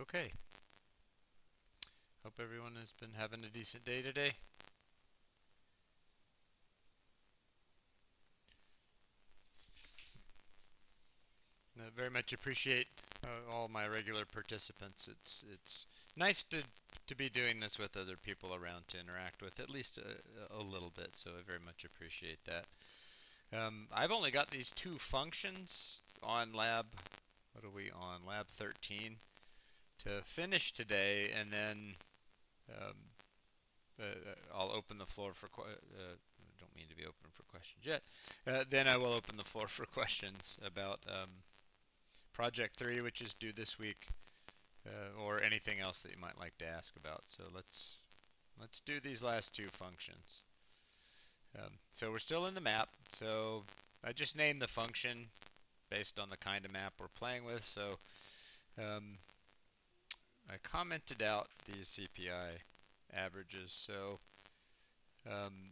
Okay. Hope everyone has been having a decent day today. Very much appreciate all my regular participants. It's nice to be doing this with other people around to interact with at least a little bit. So I very much appreciate that. I've only got these two functions on lab. What are we on? Lab 13 to finish today, and then um, I'll open the floor for. Don't mean to be open for questions yet. Then I will open the floor for questions about Project 3, which is due this week, or anything else that you might like to ask about. So let's do these last two functions. So we're still in the map. So I just named the function based on the kind of map we're playing with. So um, I commented out these CPI averages. So um,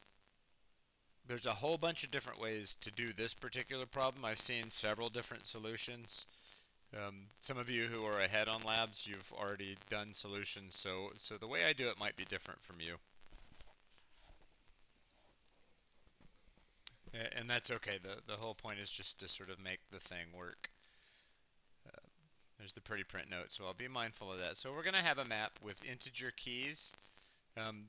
there's a whole bunch of different ways to do this particular problem. I've seen several different solutions. Some of you who are ahead on labs, you've already done solutions, so the way I do it might be different from you. And that's okay. The whole point is just to sort of make the thing work. There's the pretty print note, so I'll be mindful of that. So we're going to have a map with integer keys. Um,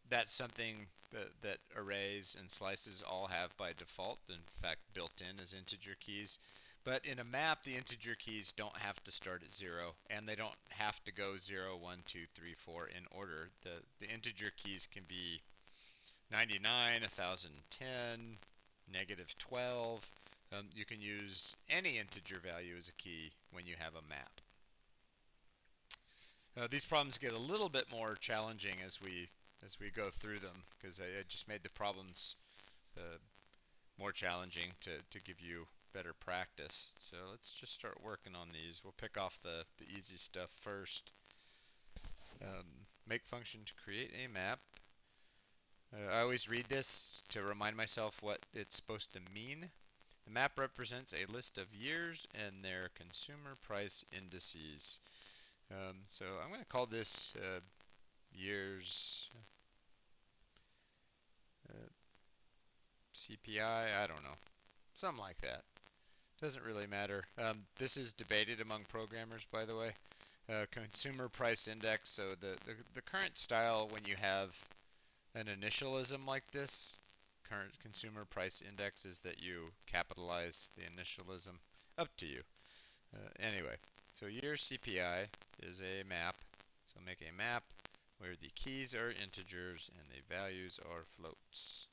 that's something that arrays and slices all have by default. In fact, built in as integer keys. But in a map, the integer keys don't have to start at 0, and they don't have to go 0, 1, 2, 3, 4 in order. The integer keys can be 99, 1010, -12. You can use any integer value as a key when you have a map. These problems get a little bit more challenging as we go through them, because I just made the problems uh, more challenging to give you better practice. So let's just start working on these. We'll pick off the easy stuff first. Make function to create a map. I always read this to remind myself what it's supposed to mean. The map represents a list of years and their consumer price indices. So I'm going to call this years uh, CPI. I don't know, something like that. Doesn't really matter. This is debated among programmers, by the way. Consumer price index. So the current style when you have an initialism like this, current consumer price index, is that you capitalize the initialism. Up to you. Anyway, so year CPI is a map. So make a map where the keys are integers and the values are floats.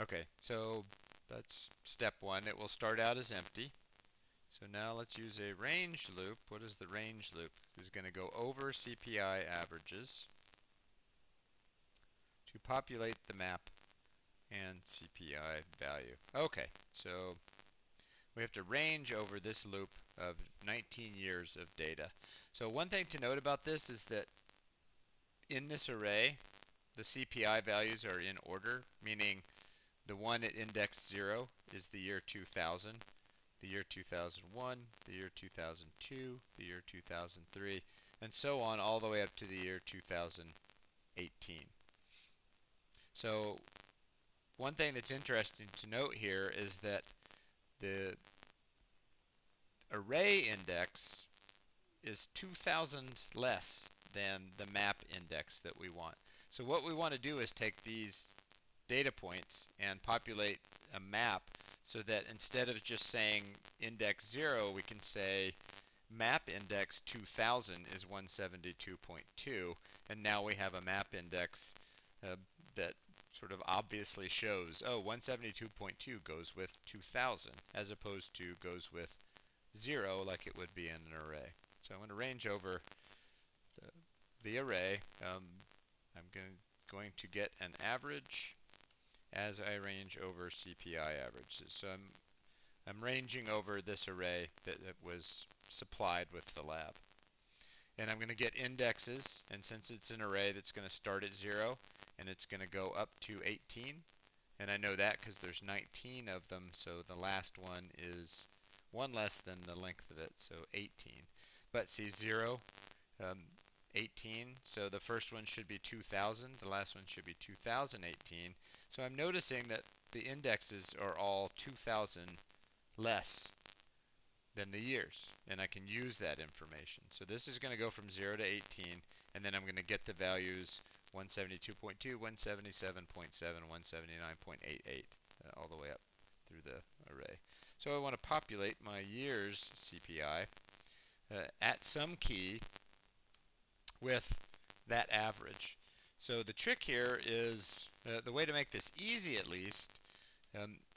Okay, so that's step one. It will start out as empty. So now let's use a range loop. What is the range loop? This is going to go over CPI averages to populate the map and CPI value. Okay, so we have to range over this loop of 19 years of data. So one thing to note about this is that in this array, the CPI values are in order, meaning the one at index 0 is the year 2000, the year 2001, the year 2002, the year 2003, and so on all the way up to the year 2018. So one thing that's interesting to note here is that the array index is 2000 less than the map index that we want. So what we want to do is take these data points and populate a map so that instead of just saying index 0, we can say map index 2000 is 172.2, and now we have a map index that sort of obviously shows, oh, 172.2 goes with 2000 as opposed to goes with 0 like it would be in an array. So I'm going to range over the array. I'm going to get an average as I range over CPI averages. So I'm ranging over this array that was supplied with the lab. And I'm going to get indexes, and since it's an array that's going to start at 0 and it's going to go up to 18, and I know that because there's 19 of them, so the last one is one less than the length of it, so 18. But see, 0, um, 18, so the first one should be 2000, the last one should be 2018. So I'm noticing that the indexes are all 2000 less than the years, and I can use that information. So this is going to go from 0 to 18, and then I'm going to get the values 172.2, 177.7, 179.88, all the way up through the array. So I want to populate my years CPI at some key with that average. So the trick here is, the way to make this easy at least,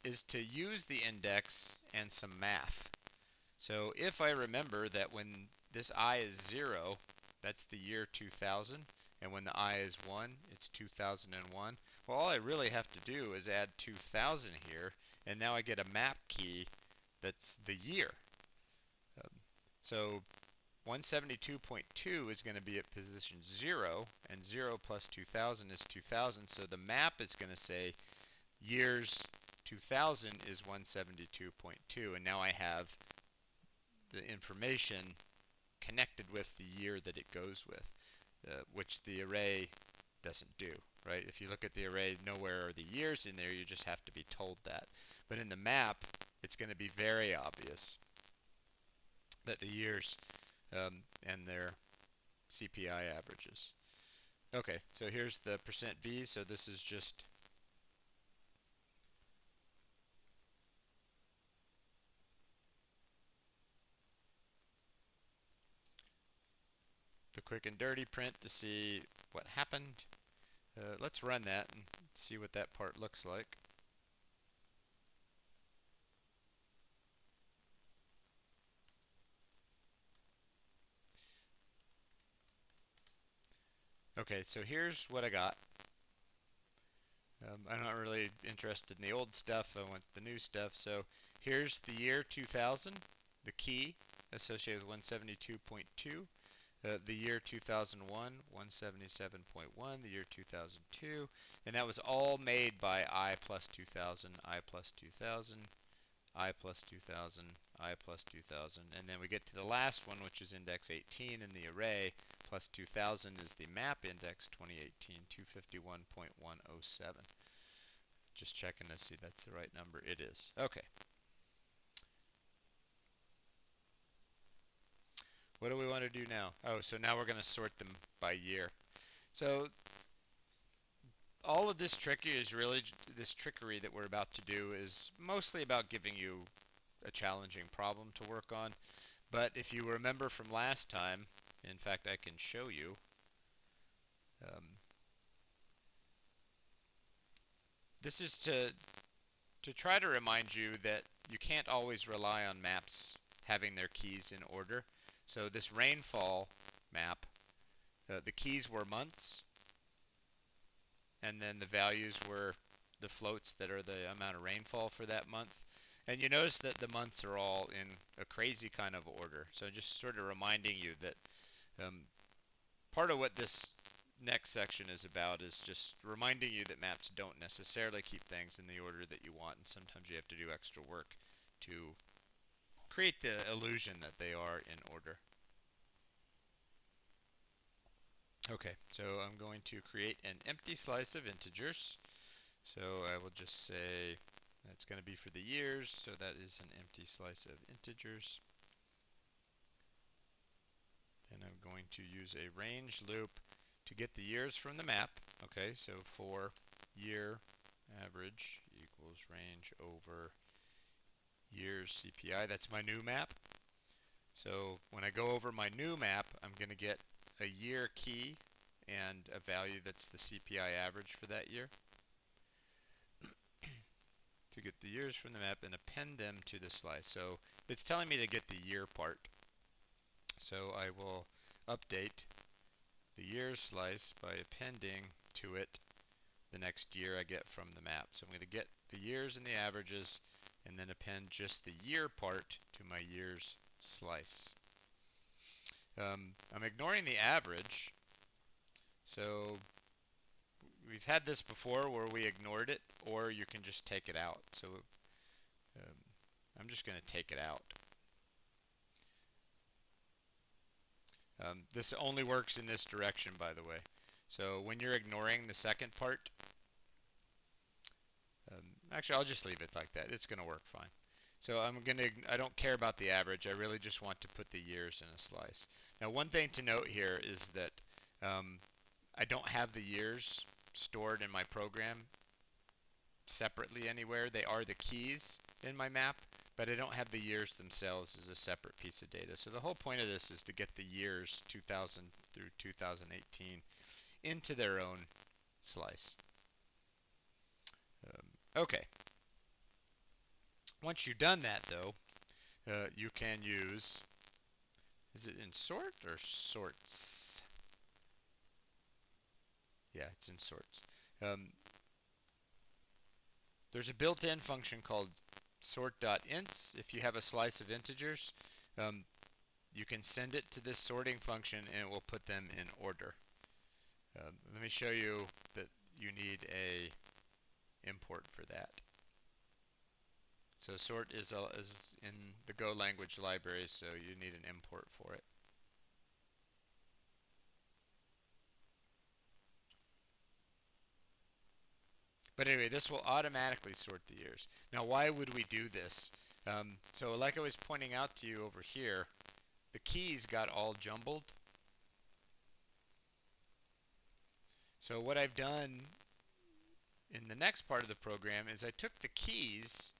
is to use the index and some math. So if I remember that when this I is 0, that's the year 2000, and when the I is 1, it's 2001. Well, all I really have to do is add 2000 here, and now I get a map key that's the year. So 172.2 is going to be at position 0, and 0 plus 2000 is 2000, so the map is going to say years 2000 is 172.2, and now I have the information connected with the year that it goes with, which the array doesn't do, right? If you look at the array, nowhere are the years in there, you just have to be told that. But in the map, it's going to be very obvious that the years and their CPI averages. Okay, so here's the %V, so this is just the quick and dirty print to see what happened. Let's run that and see what that part looks like. Okay, so here's what I got. I'm not really interested in the old stuff, I want the new stuff. So here's the year 2000, the key associated with 172.2. The year 2001, 177.1, the year 2002, and that was all made by I plus 2000, I plus 2000, I plus 2000, I plus 2000, and then we get to the last one, which is index 18 in the array, plus 2000 is the map index 2018, 251.107. Just checking to see that's the right number. It is. Okay. What do we want to do now? Oh, so now we're going to sort them by year. So all of this trickery is really, this trickery that we're about to do is mostly about giving you a challenging problem to work on. But if you remember from last time, in fact I can show you, this is to try to remind you that you can't always rely on maps having their keys in order. So this rainfall map, the keys were months, and then the values were the floats that are the amount of rainfall for that month. And you notice that the months are all in a crazy kind of order. So just sort of reminding you that part of what this next section is about is just reminding you that maps don't necessarily keep things in the order that you want, and sometimes you have to do extra work to create the illusion that they are in order. Okay, so I'm going to create an empty slice of integers. So I will just say that's going to be for the years, so that is an empty slice of integers. Then I'm going to use a range loop to get the years from the map. Okay, so for year average equals range over years CPI. That's my new map. So when I go over my new map, I'm going to get a year key and a value that's the CPI average for that year to get the years from the map and append them to the slice. So it's telling me to get the year part. So I will update the years slice by appending to it the next year I get from the map. So I'm going to get the years and the averages and then append just the year part to my years slice. I'm ignoring the average. So we've had this before where we ignored it, or you can just take it out. So I'm just going to take it out. This only works in this direction, by the way. So when you're ignoring the second part, actually, I'll just leave it like that. It's going to work fine. So I don't care about the average. I really just want to put the years in a slice. Now, one thing to note here is that um, I don't have the years stored in my program separately anywhere. They are the keys in my map, but I don't have the years themselves as a separate piece of data. So the whole point of this is to get the years 2000 through 2018 into their own slice. Okay. Once you've done that, though, you can use, is it in sort or sorts? Yeah, it's in sorts. There's a built-in function called sort.ints. If you have a slice of integers, you can send it to this sorting function and it will put them in order. Let me show you that you need a import for that. So sort is in the Go language library, so you need an import for it. But anyway, this will automatically sort the years. Now, why would we do this? So like I was pointing out to you over here, the keys got all jumbled. So what I've done in the next part of the program is I took the keys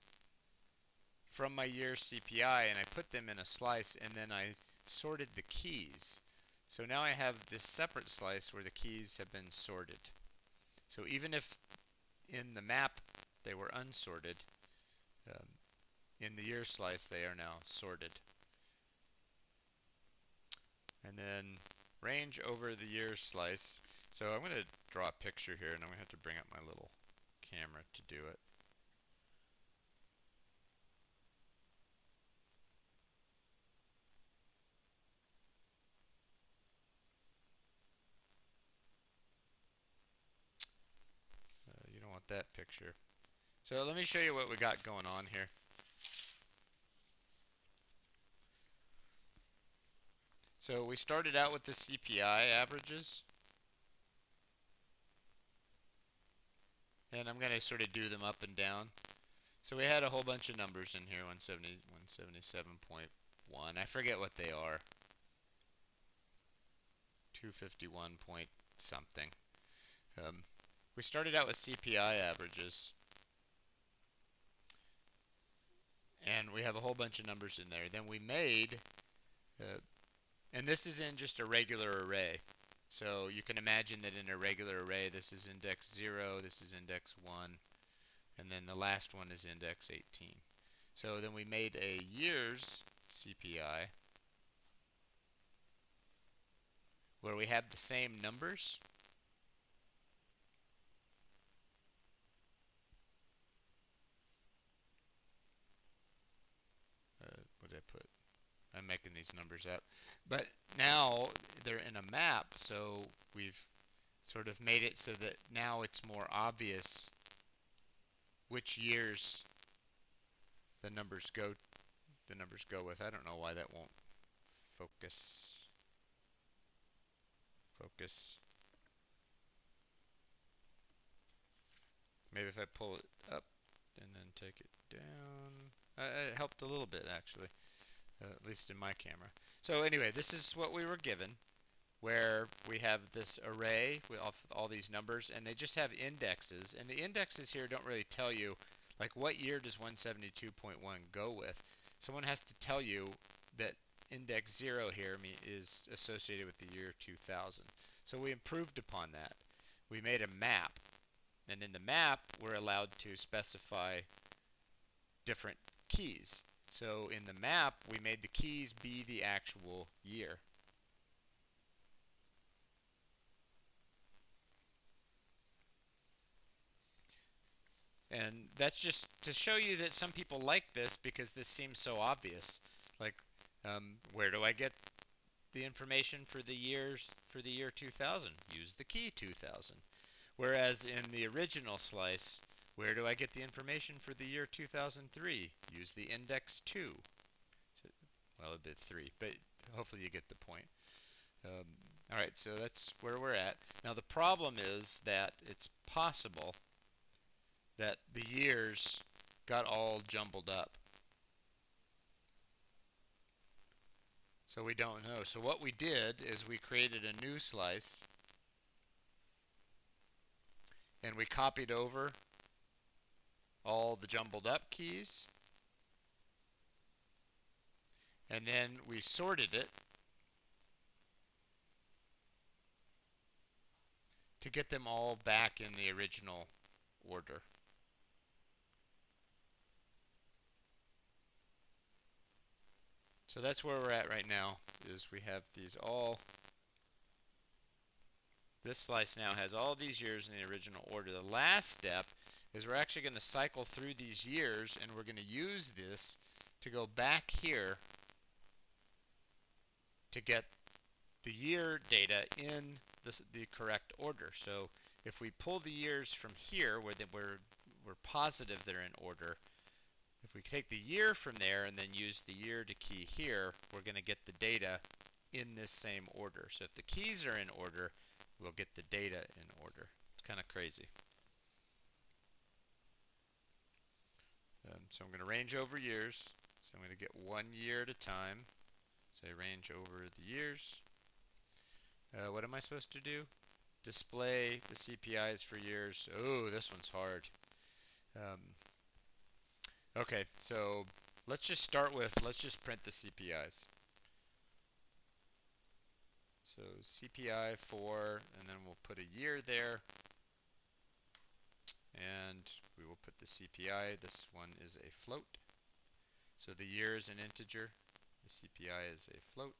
from my year CPI and I put them in a slice and then I sorted the keys. So now I have this separate slice where the keys have been sorted. So even if in the map they were unsorted, in the year slice they are now sorted. And then range over the year slice. So I'm going to draw a picture here and I'm going to have to bring up my little camera to do it. You don't want that picture. So let me show you what we got going on here. So we started out with the CPI averages. And I'm going to sort of do them up and down. So we had a whole bunch of numbers in here, 170, 177.1. I forget what they are. 251 point something. We started out with CPI averages. And we have a whole bunch of numbers in there. Then we made, and this is in just a regular array. So you can imagine that in a regular array, this is index 0, this is index 1, and then the last one is index 18. So then we made a years CPI where we have the same numbers. What did I put? I'm making these numbers up. But now they're in a map, so we've sort of made it so that now it's more obvious which years the numbers go with. I don't know why that won't focus. Maybe if I pull it up and then take it down. It helped a little bit actually, at least in my camera. So anyway, this is what we were given, where we have this array with all these numbers, and they just have indexes. And the indexes here don't really tell you, like, what year does 172.1 go with. Someone has to tell you that index 0 here is associated with the year 2000. So we improved upon that. We made a map. And in the map, we're allowed to specify different keys. So in the map, we made the keys be the actual year. And that's just to show you that some people like this because this seems so obvious. Like, where do I get the information for the year 2000? Use the key 2000. Whereas in the original slice, where do I get the information for the year 2003? Use the index 2. So, well, a bit 3, but hopefully you get the point. Um, all right, so that's where we're at. Now the problem is that it's possible that the years got all jumbled up. So we don't know. So what we did is we created a new slice and we copied over all the jumbled up keys, and then we sorted it to get them all back in the original order. So that's where we're at right now, is we have these all, this slice now has all these years in the original order. The last step is we're actually going to cycle through these years, and we're going to use this to go back here to get the year data in the correct order. So if we pull the years from here, where we're positive they're in order, if we take the year from there and then use the year to key here, we're going to get the data in this same order. So if the keys are in order, we'll get the data in order. It's kind of crazy. So I'm going to range over years. So I'm going to get 1 year at a time. Say range over the years. What am I supposed to do? Display the CPIs for years. Oh, this one's hard. Okay, so let's just start with, let's just print the CPIs. So CPI 4, and then we'll put a year there. And we will put the CPI. This one is a float. So the year is an integer. The CPI is a float.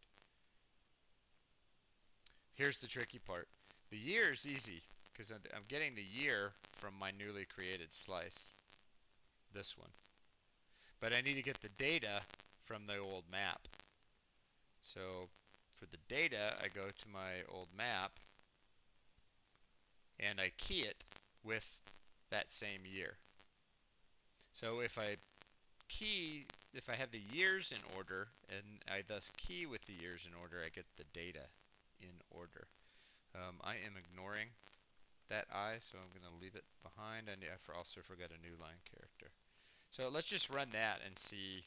Here's the tricky part. The year is easy because I'm getting the year from my newly created slice. This one. But I need to get the data from the old map. So for the data, I go to my old map and I key it with that same year. So if I have the years in order and I thus key with the years in order, I get the data in order. I am ignoring that I, so I'm going to leave it behind. And I also forgot a new line character. So let's just run that and see.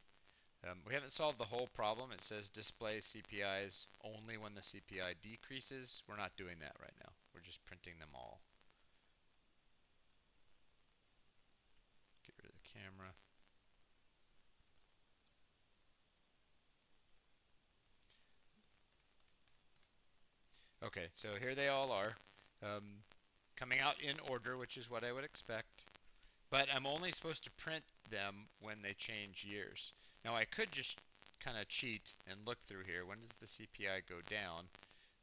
We haven't solved the whole problem. It says display CPIs only when the CPI decreases. We're not doing that right now. We're just printing them all. Get rid of the camera. Okay, so here they all are. Coming out in order, which is what I would expect. But I'm only supposed to print them when they change years. Now I could just kind of cheat and look through here. When does the CPI go down?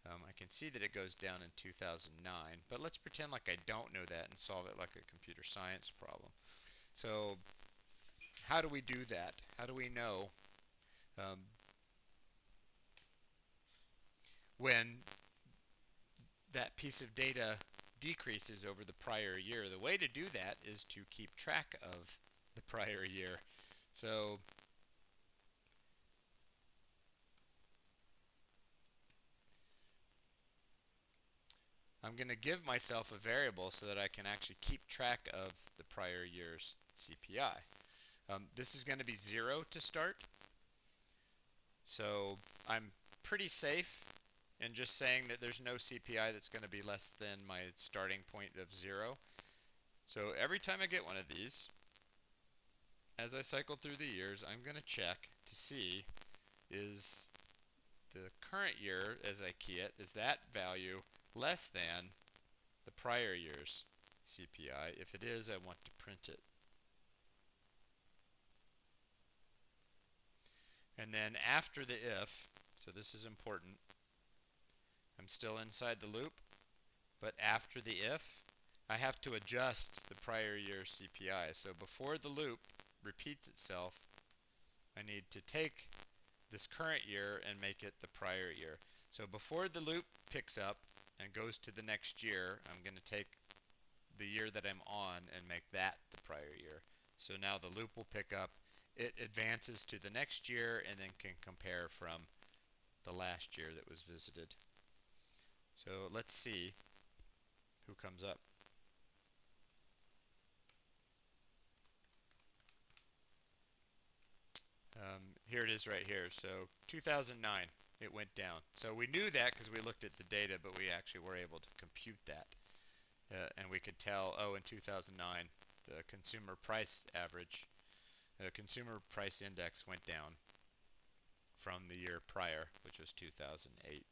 I can see that it goes down in 2009, but let's pretend like I don't know that and solve it like a computer science problem. So how do we do that? How do we know when that piece of data decreases over the prior year? The way to do that is to keep track of the prior year. So I'm going to give myself a variable so that I can actually keep track of the prior year's CPI. This is going to be 0 to start. So I'm pretty safe in just saying that there's no CPI that's going to be less than my starting point of 0. So every time I get one of these, as I cycle through the years, I'm going to check to see, is the current year, as I key it, is that value less than the prior year's CPI? If it is, I want to print it. And then after the if, so this is important, I'm still inside the loop, but after the if, I have to adjust the prior year's CPI. So before the loop repeats itself, I need to take this current year and make it the prior year. So before the loop picks up and goes to the next year, I'm going to take the year that I'm on and make that the prior year. So now the loop will pick up, it advances to the next year, and then can compare from the last year that was visited. So let's see who comes up. Here it is right here. So 2009, it went down. So we knew that because we looked at the data, but we actually were able to compute that. And we could tell, oh, in 2009, the consumer price average, the consumer price index went down from the year prior, which was 2008.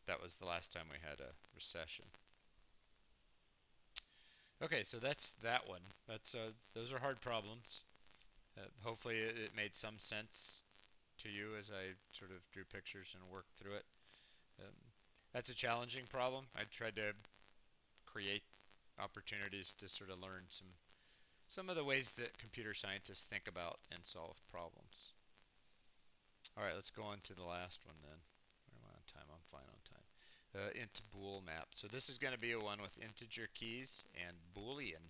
That was the last time we had a recession. Okay, so that's that one. That's those are hard problems. Hopefully, it made some sense to you as I sort of drew pictures and worked through it. Um, that's a challenging problem. I tried to create opportunities to sort of learn some of the ways that computer scientists think about and solve problems. All right, let's go on to the last one then. Where am I on time? I'm fine on time. Int bool map. So this is going to be a one with integer keys and boolean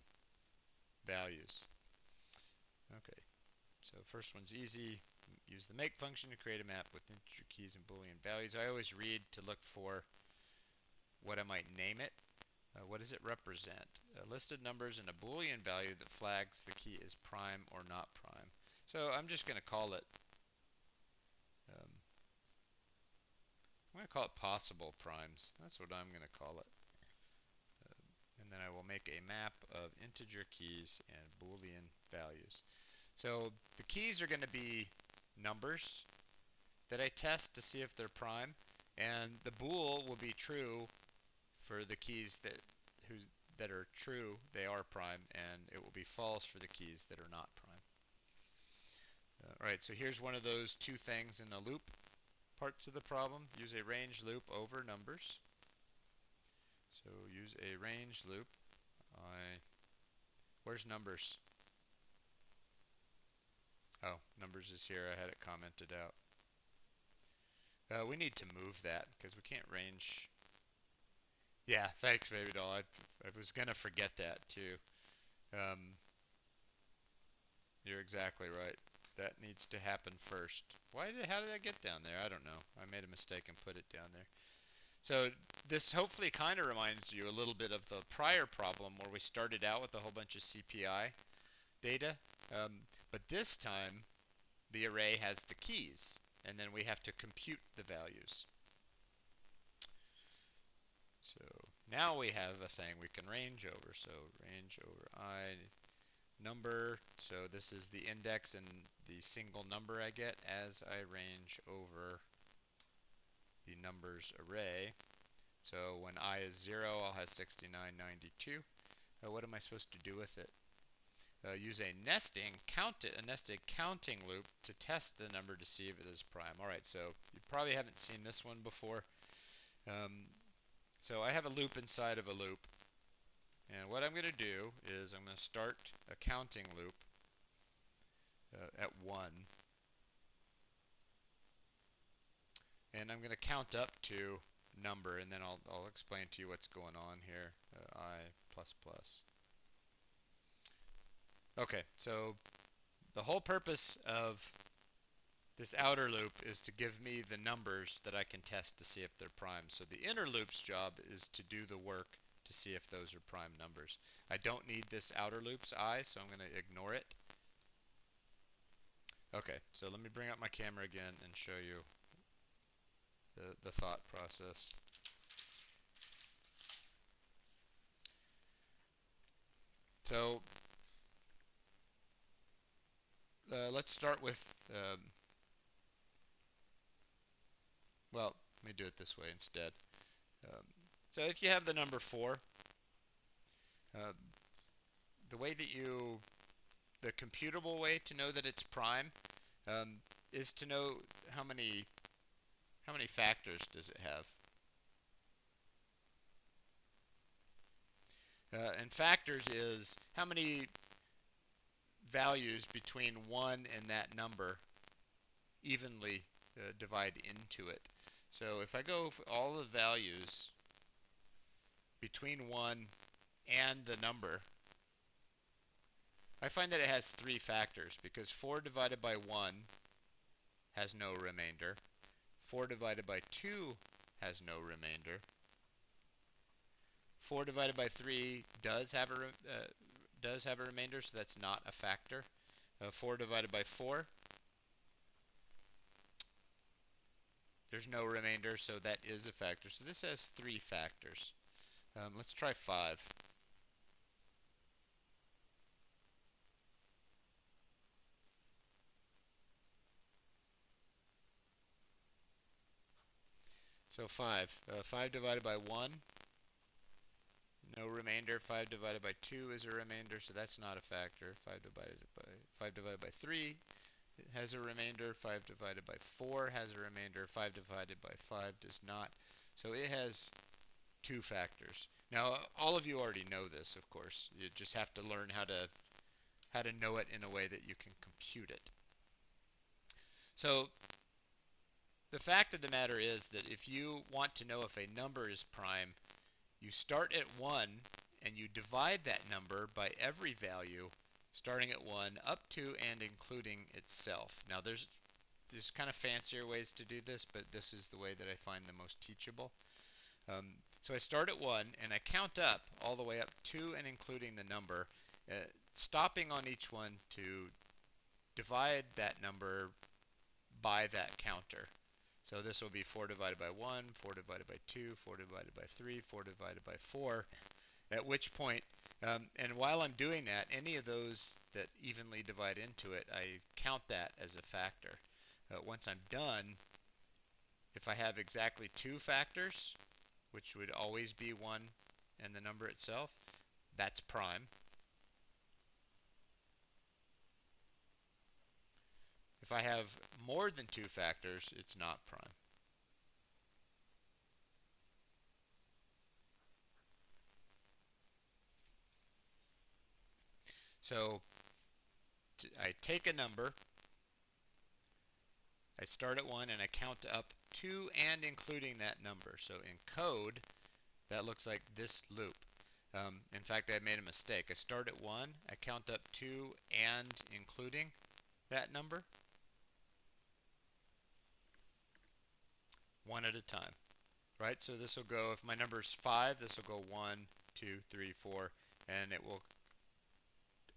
values. Okay, so first one's easy. Use the make function to create a map with integer keys and boolean values. I always read to look for what I might name it. What does it represent? Listed numbers and a boolean value that flags the key as prime or not prime. So I'm just going to call it I'm going to call it possible primes. That's what I'm going to call it. And then I will make a map of integer keys and boolean values. So the keys are going to be numbers that I test to see if they're prime, and the bool will be true for the keys that are true, they are prime, and it will be false for the keys that are not prime. Alright, so here's one of those two things in a loop parts of the problem. Use a range loop over numbers. So use a range loop. Where's numbers? Oh, numbers is here. I had it commented out. We need to move that because we can't range. Yeah, thanks, baby doll. I was gonna forget that too. Um, you're exactly right. That needs to happen first. How did that get down there? I don't know. I made a mistake and put it down there. So this hopefully kind of reminds you a little bit of the prior problem where we started out with a whole bunch of CPI data. But this time, the array has the keys, and then we have to compute the values. So now we have a thing we can range over. So range over I number. So this is the index and the single number I get as I range over the numbers array. So when I is 0, I'll have 6992. What am I supposed to do with it? Use a nested counting loop to test the number to see if it is prime. Alright, so you probably haven't seen this one before. So I have a loop inside of a loop. And what I'm going to do is I'm going to start a counting loop at 1. And I'm going to count up to number, and then I'll explain to you what's going on here. I plus plus. Okay, so the whole purpose of this outer loop is to give me the numbers that I can test to see if they're prime. So the inner loop's job is to do the work to see if those are prime numbers. I don't need this outer loop's I, so I'm going to ignore it. Okay, so let me bring up my camera again and show you the thought process. So let's start with, well, let me do it this way instead. So if you have the number 4, the way that the computable way to know that it's prime is to know how many factors does it have. And factors is how many values between 1 and that number evenly divide into it. So if I go for all the values between 1 and the number, I find that it has 3 factors because 4 divided by 1 has no remainder. 4 divided by 2 has no remainder. 4 divided by 3 does have a remainder, so that's not a factor. 4 divided by 4, there's no remainder, so that is a factor. So this has 3 factors. Let's try 5. So 5. 5 divided by 1, no remainder. 5 divided by 2 is a remainder, so that's not a factor. 5 divided by 3 has a remainder. 5 divided by 4 has a remainder. 5 divided by 5 does not. So it has 2 factors. Now, all of you already know this, of course. You just have to learn how to know it in a way that you can compute it. So the fact of the matter is that if you want to know if a number is prime, you start at 1 and you divide that number by every value starting at 1 up to and including itself. Now there's kind of fancier ways to do this, but this is the way that I find the most teachable. So I start at 1 and I count up all the way up to and including the number, stopping on each one to divide that number by that counter. So this will be 4 divided by 1, 4 divided by 2, 4 divided by 3, 4 divided by 4, at which point, and while I'm doing that, any of those that evenly divide into it, I count that as a factor. Once I'm done, if I have exactly 2 factors, which would always be 1 and the number itself, that's prime. If I have more than 2 factors, it's not prime. So I take a number, I start at 1, and I count up to and including that number. So in code, that looks like this loop. In fact, I made a mistake. I start at 1, I count up to and including that number, one at a time, right? So this will go, if my number is 5, this will go 1, 2, 3, 4, and it will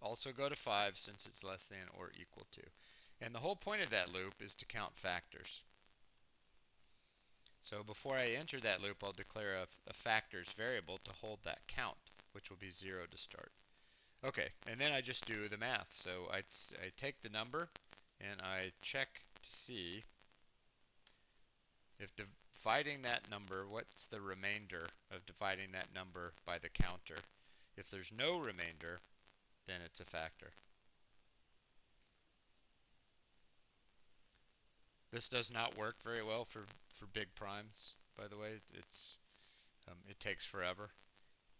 also go to 5 since it's less than or equal to. And the whole point of that loop is to count factors. So before I enter that loop, I'll declare a factors variable to hold that count, which will be 0 to start. Okay, and then I just do the math. So I take the number and I check to see if dividing that number, what's the remainder of dividing that number by the counter. If there's no remainder, then it's a factor. This does not work very well for big primes, by the way. It takes forever.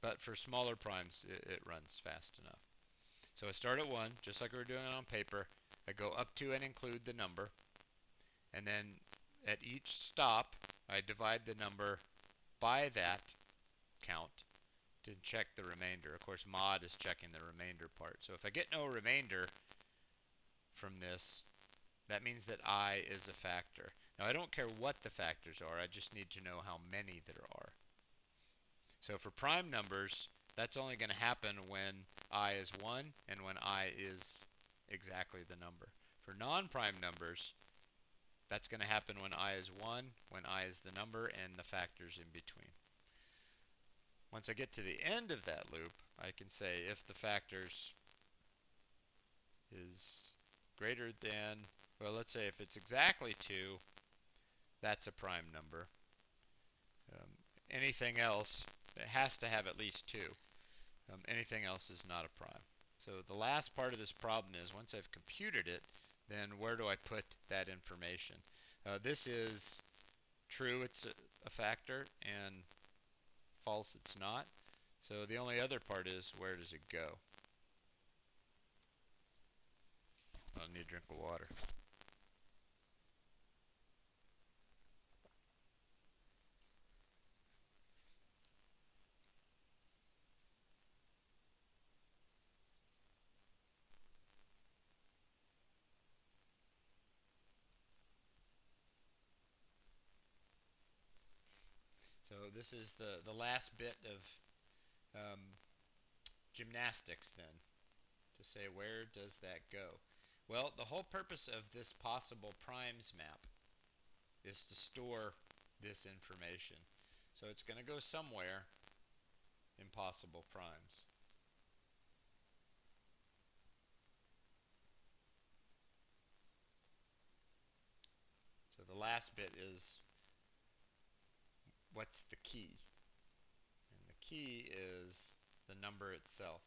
But for smaller primes, it runs fast enough. So I start at 1, just like we were doing it on paper. I go up to and include the number. And then at each stop, I divide the number by that count to check the remainder. Of course, mod is checking the remainder part. So if I get no remainder from this, that means that I is a factor. Now I don't care what the factors are, I just need to know how many there are. So for prime numbers, that's only going to happen when I is 1 and when I is exactly the number. For non-prime numbers, that's going to happen when I is 1, when I is the number, and the factors in between. Once I get to the end of that loop, I can say if the factors is greater than, well, let's say if it's exactly 2, that's a prime number. Anything else, it has to have at least 2. Anything else is not a prime. So the last part of this problem is, once I've computed it, then where do I put that information? This is true, it's a factor, and false, it's not. So the only other part is, where does it go? I'll need a drink of water. So this is the last bit of um, gymnastics then, to say where does that go? Well, the whole purpose of this possible primes map is to store this information. So it's going to go somewhere in possible primes. So the last bit is what's the key? And the key is the number itself.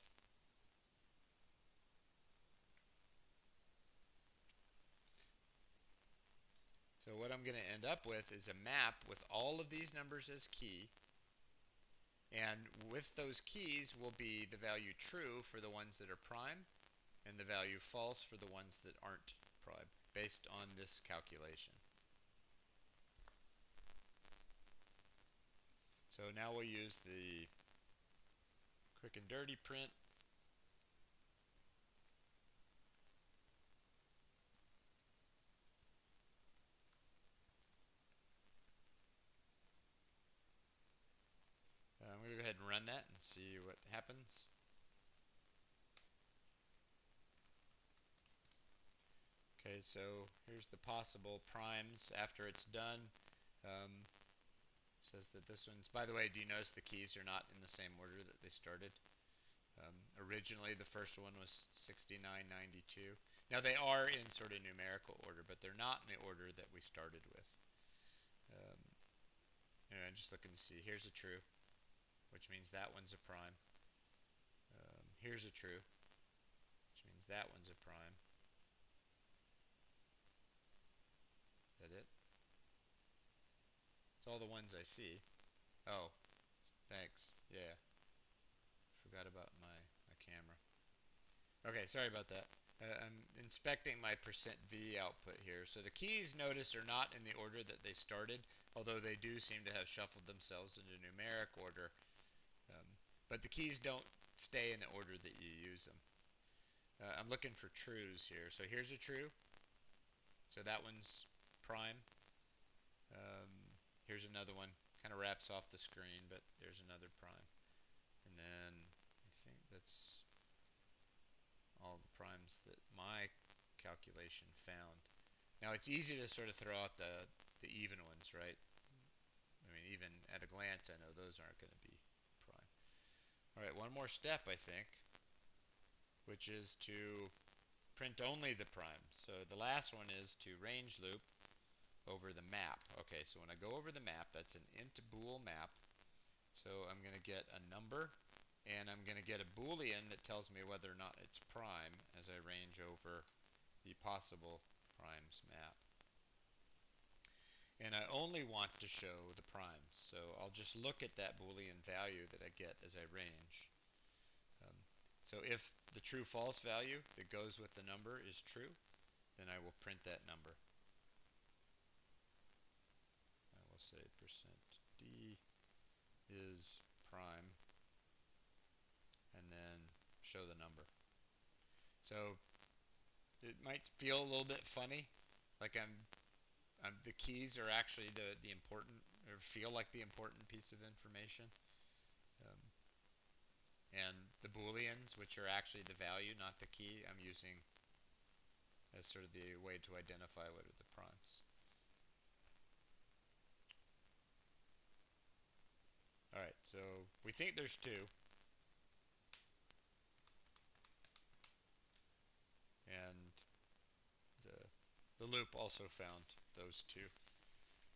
So what I'm going to end up with is a map with all of these numbers as key, and with those keys will be the value true for the ones that are prime and the value false for the ones that aren't prime, based on this calculation. So now we'll use the quick and dirty print. I'm going to go ahead and run that and see what happens. Okay, so here's the possible primes after it's done. Says that this one's, by the way, do you notice the keys are not in the same order that they started? Originally, the first one was 6992. Now, they are in sort of numerical order, but they're not in the order that we started with. Anyway, I'm just looking to see. Here's a true, which means that one's a prime. Here's a true, which means that one's a prime. Is that it? It's all the ones I see. Oh, thanks. Yeah. Forgot about my camera. Okay, sorry about that. I'm inspecting my %V output here. So the keys, notice, are not in the order that they started, although they do seem to have shuffled themselves into numeric order. But the keys don't stay in the order that you use them. I'm looking for trues here. So here's a true. So that one's prime. Here's another one. Kind of wraps off the screen, but there's another prime. And then I think that's all the primes that my calculation found. Now it's easy to sort of throw out the even ones, right? I mean, even at a glance, I know those aren't going to be prime. All right, one more step, I think, which is to print only the primes. So the last one is to range loop over the map. Okay, so when I go over the map, that's an int bool map. So I'm going to get a number, and I'm going to get a boolean that tells me whether or not it's prime as I range over the possible primes map. And I only want to show the primes, so I'll just look at that boolean value that I get as I range. So if the true-false value that goes with the number is true, then I will print that number. I will say %d is prime, and then show the number. So it might feel a little bit funny, like the keys are actually the important, or feel like the important piece of information. And the booleans, which are actually the value, not the key, I'm using as sort of the way to identify what are the primes. Alright, so we think there's two. And the loop also found those two.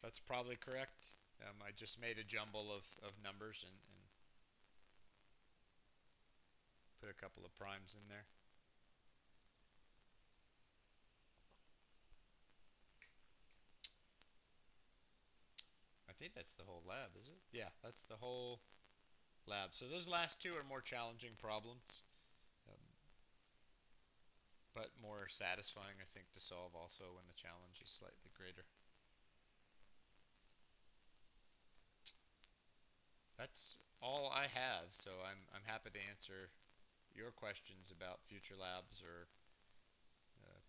That's probably correct. I just made a jumble of numbers and put a couple of primes in there. I think that's the whole lab, is it? Yeah, that's the whole lab. So those last two are more challenging problems, but more satisfying, I think, to solve also when the challenge is slightly greater. That's all I have, so I'm happy to answer your questions about future labs or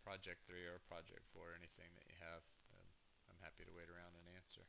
Project 3 or Project 4, anything that you have. I'm happy to wait around and answer.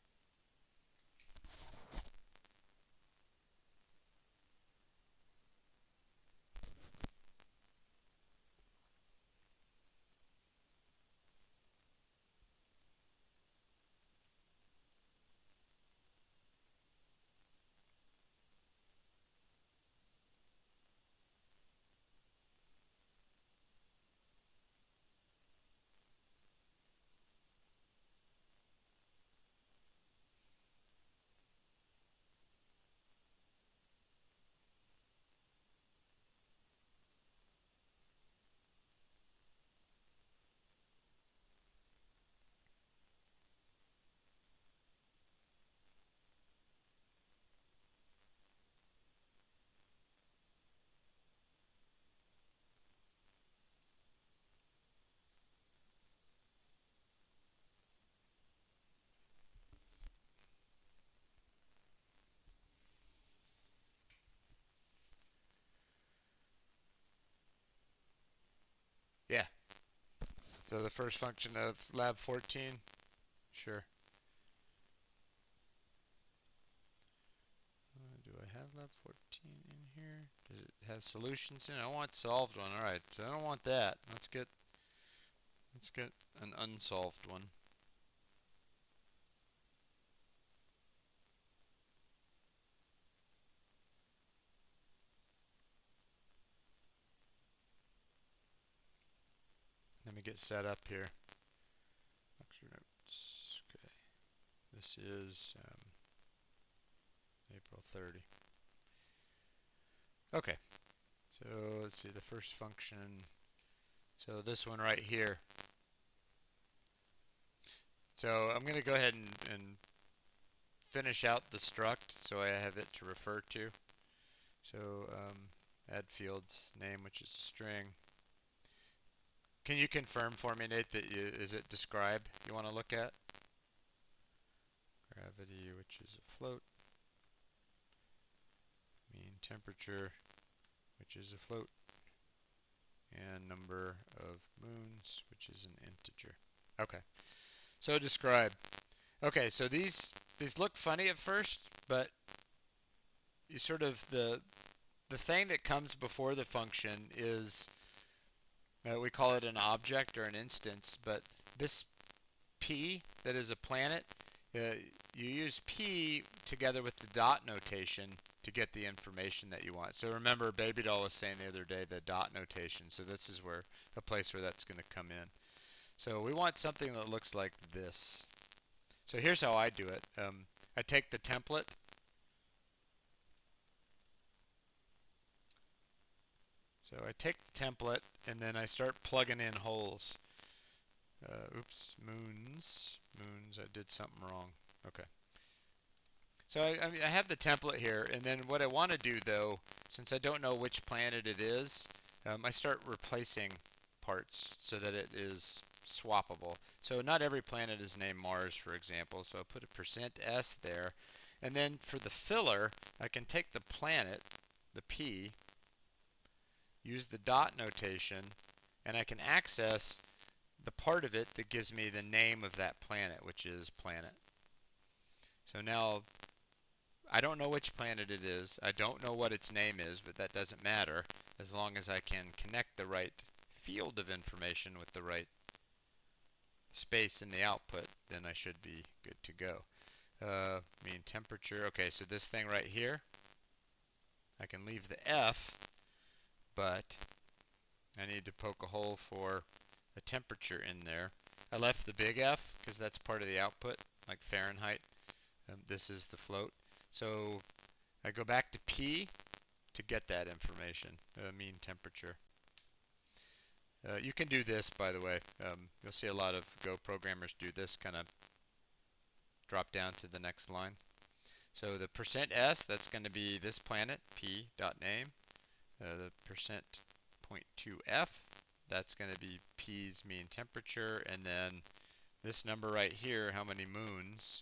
So the first function of lab 14, sure. Do I have lab 14 in here? Does it have solutions in it? I want solved one. All right, so I don't want that. Let's get an unsolved one. Let me get set up here. Lecture notes. Okay, this is April 30. Okay, so let's see the first function. So this one right here. So I'm going to go ahead and finish out the struct so I have it to refer to. So add fields name, which is a string. Can you confirm for me, Nate, that is it describe you want to look at? Gravity, which is a float. Mean temperature, which is a float. And number of moons, which is an integer. Okay, so describe. Okay, so these look funny at first, but you sort of the thing that comes before the function is we call it an object or an instance, but this P that is a planet, you use P together with the dot notation to get the information that you want. So remember, Baby Doll was saying the other day the dot notation. So this is where a place where that's going to come in. So we want something that looks like this. So here's how I do it. I take the template. So I take the template and then I start plugging in holes. Oops, moons. Moons, I did something wrong. Okay. So I have the template here, and then what I want to do though, since I don't know which planet it is, I start replacing parts so that it is swappable. So not every planet is named Mars, for example, so I put a %s there. And then for the filler, I can take the planet, the P, use the dot notation, and I can access the part of it that gives me the name of that planet, which is planet. So now I don't know which planet it is. I don't know what its name is, but that doesn't matter as long as I can connect the right field of information with the right space in the output, then I should be good to go. Mean temperature. Okay, so this thing right here, I can leave the F, but I need to poke a hole for a temperature in there. I left the big F because that's part of the output, like Fahrenheit. This is the float. So I go back to P to get that information, mean temperature. You can do this, by the way. You'll see a lot of Go programmers do this, kind of drop down to the next line. So the %s, that's going to be this planet, p.name. The %.2f, that's going to be P's mean temperature. And then this number right here, how many moons,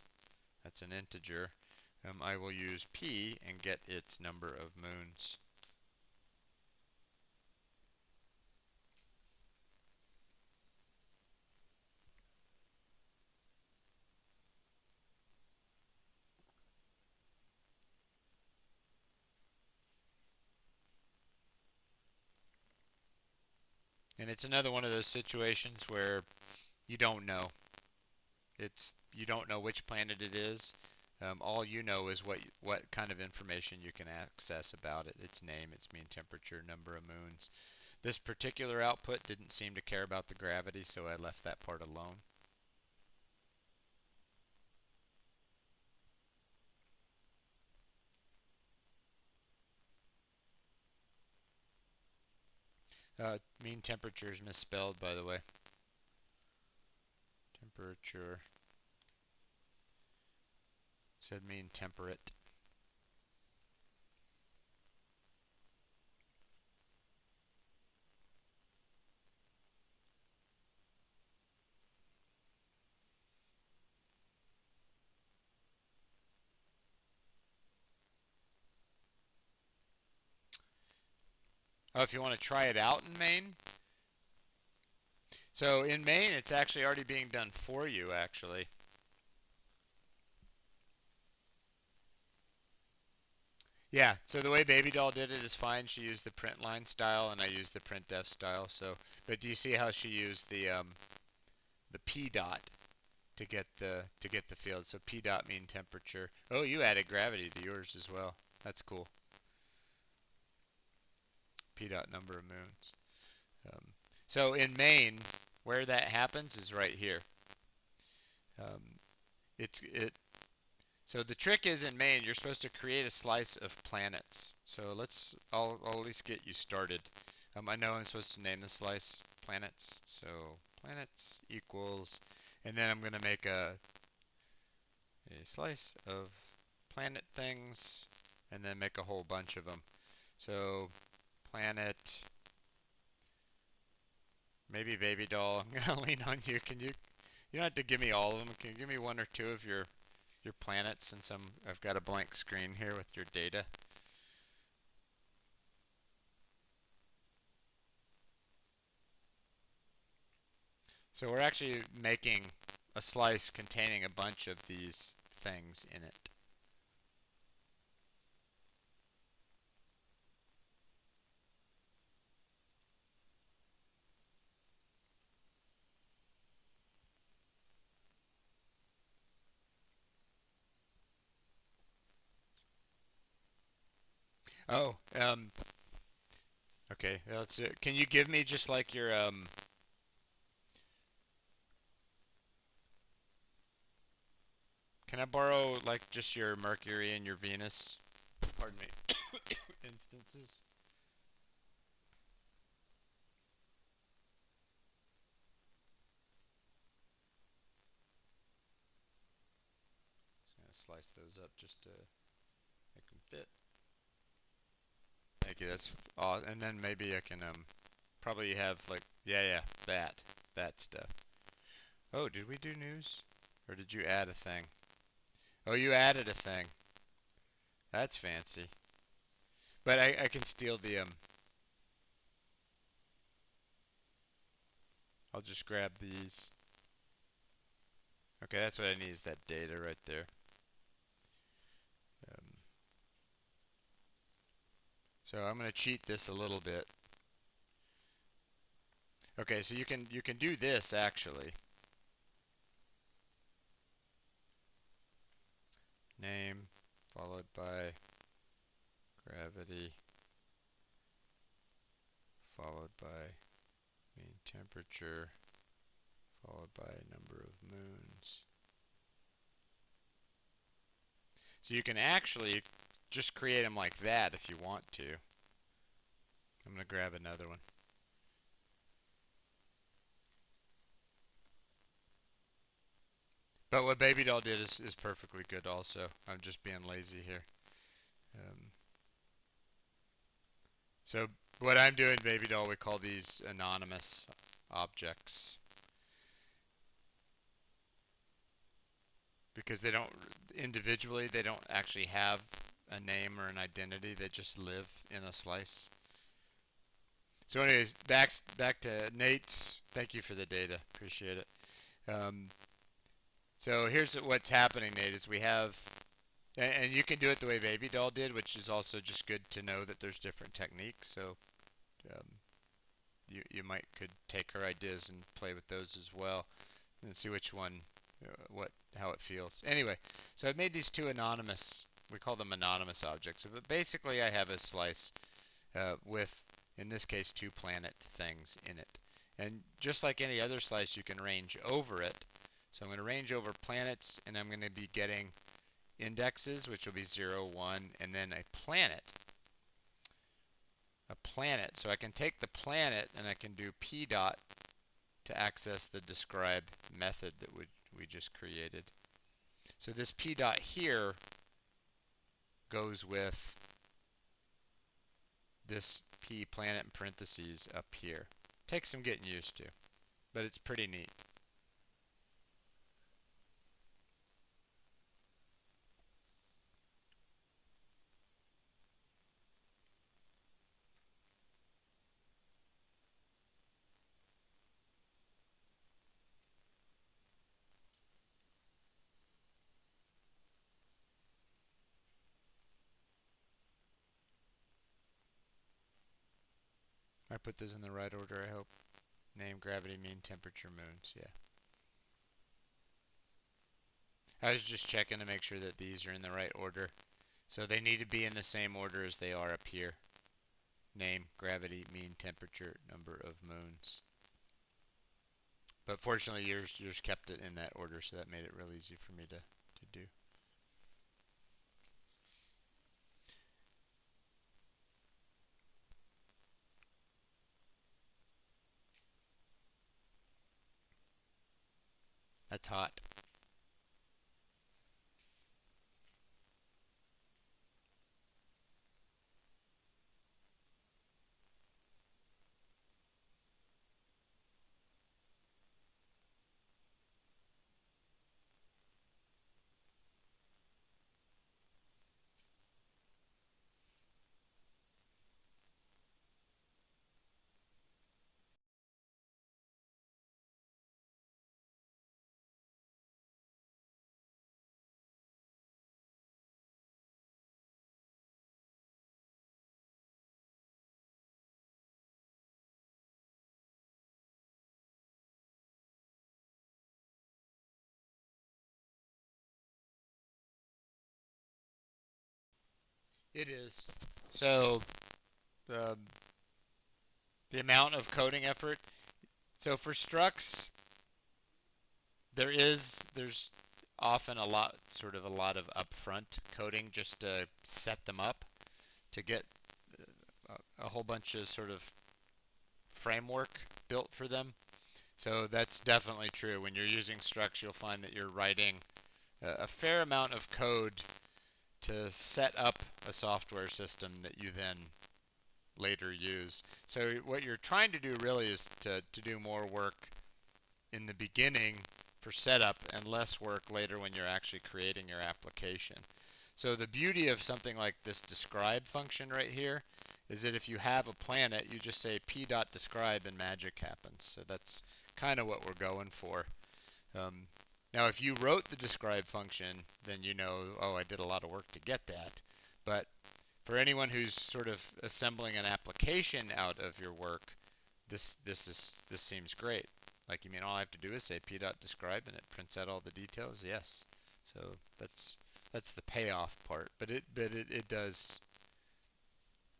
that's an integer. I will use P and get its number of moons. And it's another one of those situations where you don't know. You don't know which planet it is. All you know is what kind of information you can access about it. Its name, its mean temperature, number of moons. This particular output didn't seem to care about the gravity, so I left that part alone. Mean temperature is misspelled, by the way. Temperature. It said mean temperate. Oh, if you want to try it out in main, So in main, it's actually already being done for you, actually. Yeah, so the way Baby Doll did it is fine. She used the print line style, and I used the printf style. So, but do you see how she used the p dot to get the field? So p dot mean temperature. Oh, you added gravity to yours as well. That's cool. P dot number of moons. Um, so in main, where that happens is right here. Um, it. So the trick is in main, you're supposed to create a slice of planets. So I'll at least get you started. I know I'm supposed to name the slice planets. So planets equals, and then I'm going to make a slice of planet things, and then make a whole bunch of them. So planet, maybe baby doll. I'm going to lean on you. You don't have to give me all of them. Can you give me one or two of your planets since I've got a blank screen here with your data? So we're actually making a slice containing a bunch of these things in it. Oh, okay. Let's. Can you give me just like your Can I borrow like just your Mercury and your Venus? Pardon me. Instances. Just gonna slice those up just to make them fit. Thank you. That's all. And then maybe I can probably have like yeah that stuff. Oh, did we do news? Or did you add a thing? Oh, you added a thing. That's fancy. But I can steal the I'll just grab these. Okay, that's what I need is that data right there. Um, so I'm gonna cheat this a little bit. Okay, so you can do this actually. Name followed by gravity followed by mean temperature followed by number of moons. So you can actually just create them like that if you want to. I'm gonna grab another one. But what Baby Doll did is perfectly good also. I'm just being lazy here. Um, so what I'm doing, Baby Doll, we call these anonymous objects because they don't actually have a name or an identity. They just live in a slice. So anyways, back to Nate's. Thank you for the data. Appreciate it. Um, so here's what's happening, Nate, is we have, and you can do it the way Baby Doll did, which is also just good to know that there's different techniques. So um, you might could take her ideas and play with those as well, and see which one, what how it feels. Anyway, so I've made these two anonymous. We call them anonymous objects. But basically, I have a slice with, in this case, two planet things in it. And just like any other slice, you can range over it. So I'm going to range over planets, and I'm going to be getting indexes, which will be 0, 1, and then a planet. A planet. So I can take the planet, and I can do p dot to access the describe method that we just created. So this p dot here goes with this p planet in parentheses up here. Takes some getting used to, but it's pretty neat. I put this in the right order, I hope. Name, gravity, mean, temperature, moons. Yeah. I was just checking to make sure that these are in the right order. So they need to be in the same order as they are up here. Name, gravity, mean, temperature, number of moons. But fortunately, yours kept it in that order, so that made it real easy for me to do. That's hot. It is. So um, the amount of coding effort. So for structs, there's often a lot of upfront coding just to set them up to get a whole bunch of sort of framework built for them. So that's definitely true. When you're using structs, you'll find that you're writing a fair amount of code to set up a software system that you then later use. So what you're trying to do really is to do more work in the beginning for setup and less work later when you're actually creating your application. So the beauty of something like this describe function right here is that if you have a planet, you just say p.describe and magic happens. So that's kind of what we're going for. Um, Now, if you wrote the describe function, then you know, oh, I did a lot of work to get that. But for anyone who's sort of assembling an application out of your work, this seems great. Like, you mean all I have to do is say p.describe and it prints out all the details? Yes. So that's the payoff part. But it does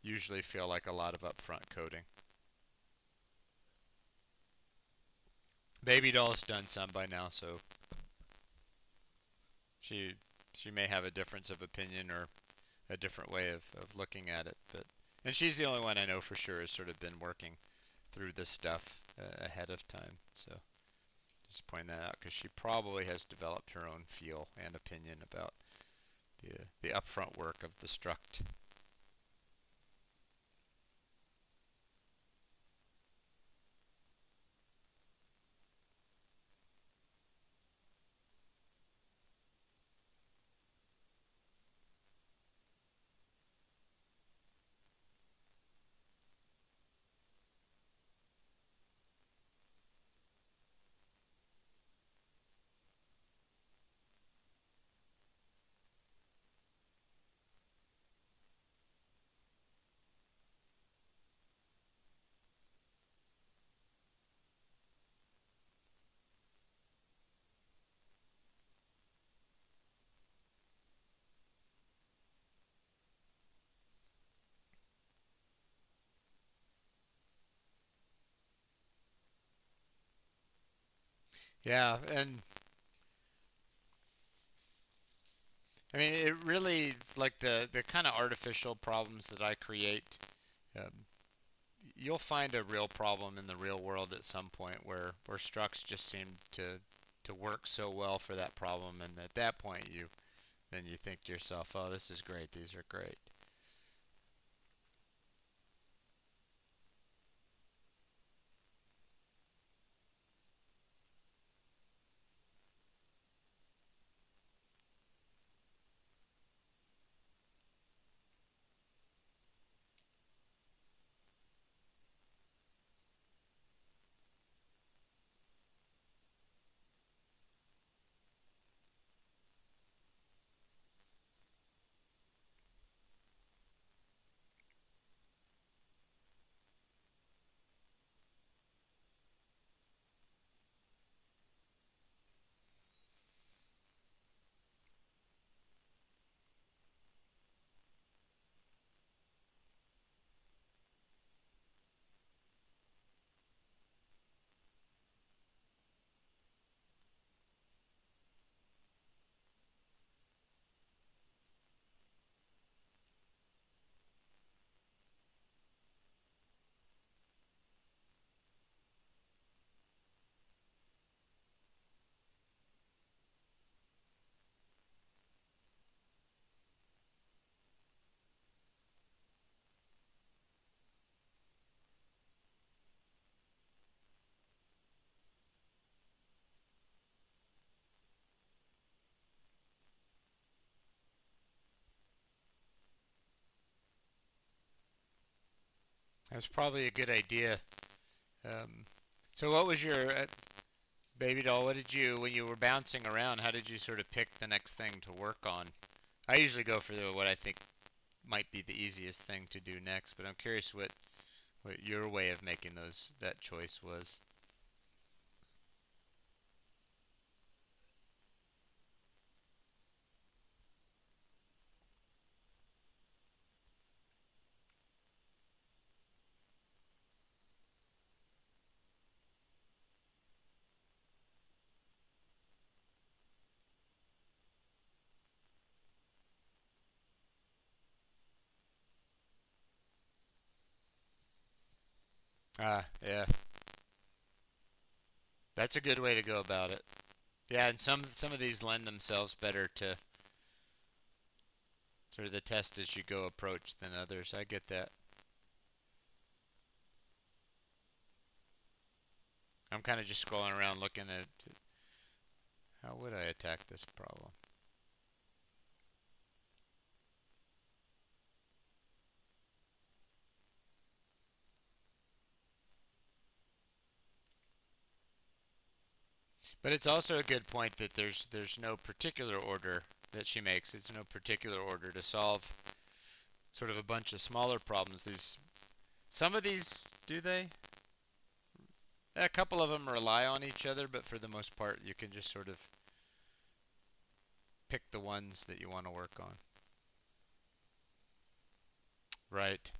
usually feel like a lot of upfront coding. Baby doll's done some by now, so she she may have a difference of opinion or a different way of looking at it. But and she's the only one I know for sure has sort of been working through this stuff ahead of time. So just point that out because she probably has developed her own feel and opinion about the upfront work of the struct. Yeah, and I mean it really like the kind of artificial problems that I create. Um, you'll find a real problem in the real world at some point where structs just seem to work so well for that problem, and at that point you think to yourself, oh, this is great, these are great. That's probably a good idea. Um, so what was your baby doll? What did you when you were bouncing around? How did you sort of pick the next thing to work on? I usually go for what I think might be the easiest thing to do next, but I'm curious what your way of making those that choice was. Ah, yeah, that's a good way to go about it. Yeah, and some of these lend themselves better to sort of the test as you go approach than others. I get that. I'm kind of just scrolling around looking at how would I attack this problem. But it's also a good point that there's no particular order that she makes. It's no particular order to solve sort of a bunch of smaller problems. These some of these do they? A couple of them rely on each other, but for the most part, you can just sort of pick the ones that you want to work on. Right.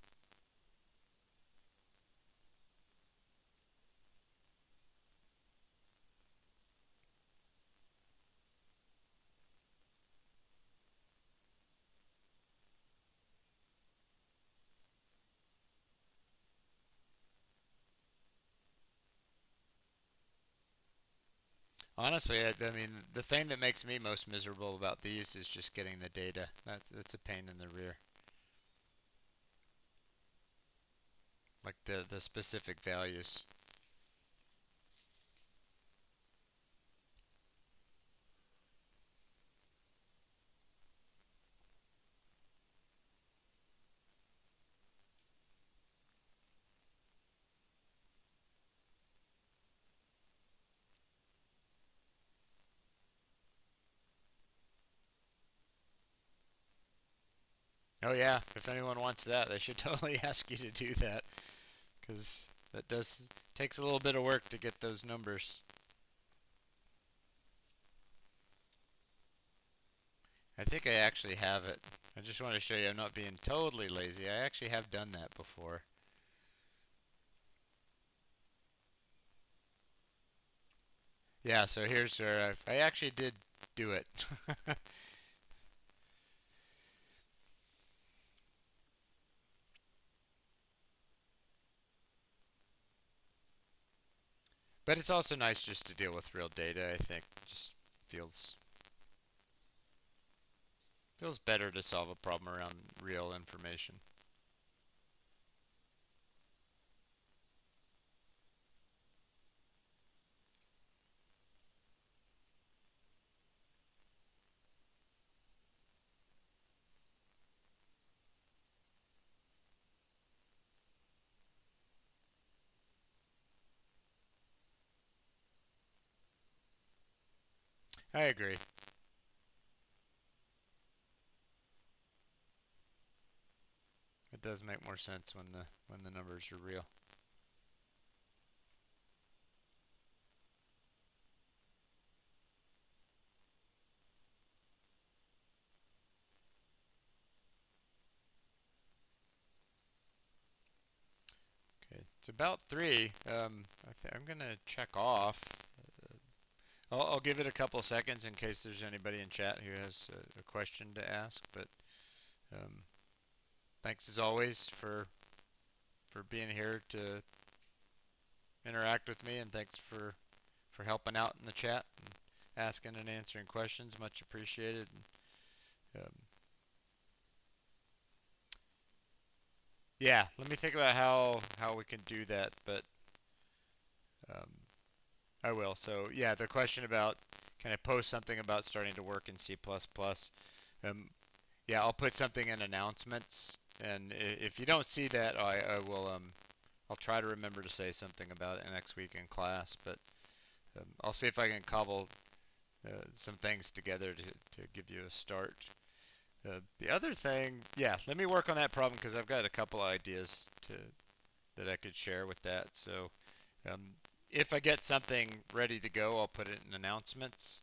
Honestly, I mean, the thing that makes me most miserable about these is just getting the data. That's a pain in the rear. Like the specific values. Oh yeah, if anyone wants that, they should totally ask you to do that because that does takes a little bit of work to get those numbers. I think I actually have it. I just want to show you I'm not being totally lazy. I actually have done that before. Yeah, so here's where I actually did do it. But it's also nice just to deal with real data, I think. Just feels feels better to solve a problem around real information. I agree. It does make more sense when the numbers are real. Okay, it's about three. I'm gonna check off. I'll give it a couple seconds in case there's anybody in chat who has a question to ask. But um, thanks as always for being here to interact with me, and thanks for helping out in the chat and asking and answering questions. Much appreciated. And, yeah, let me think about how we can do that, but um, I will. So yeah, the question about can I post something about starting to work in C++? Um, yeah, I'll put something in announcements, and if you don't see that, I will I'll try to remember to say something about it next week in class, but I'll see if I can cobble some things together to give you a start. The other thing, yeah, let me work on that problem because I've got a couple ideas that I could share with that. So um, if I get something ready to go, I'll put it in announcements.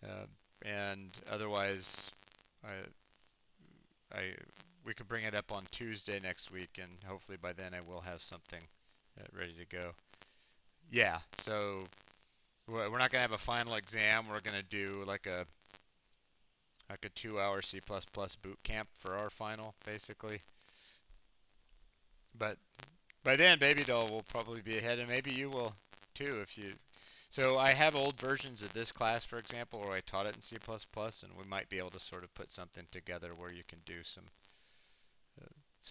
Uh, and otherwise, I, I we could bring it up on Tuesday next week, and hopefully by then I will have something ready to go. Yeah, so we're not gonna have a final exam. We're gonna do like a 2 hour C++ boot camp for our final, basically. But by then, Baby Doll will probably be ahead, and maybe you will too if you. So I have old versions of this class, for example, where I taught it in C++, and we might be able to sort of put something together where you can do some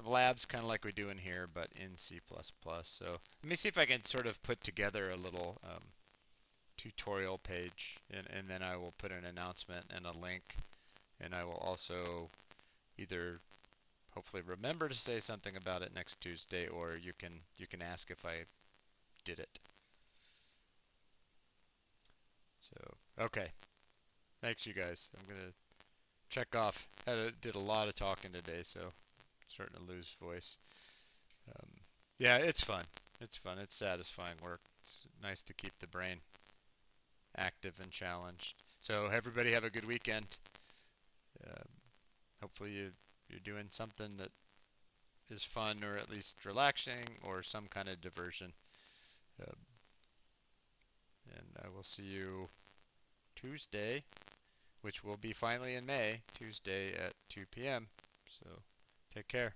labs, kind of like we do in here, but in C++. So let me see if I can sort of put together a little tutorial page, and then I will put an announcement and a link, and I will also either hopefully remember to say something about it next Tuesday, or you can ask if I did it. So okay, thanks you guys. I'm gonna check off. Did a lot of talking today, so I'm starting to lose voice. Um, yeah, it's fun. It's fun. It's satisfying work. It's nice to keep the brain active and challenged. So everybody have a good weekend. Um, hopefully you're doing something that is fun or at least relaxing or some kind of diversion. Um, and I will see you Tuesday, which will be finally in May, Tuesday at 2 p.m. So take care.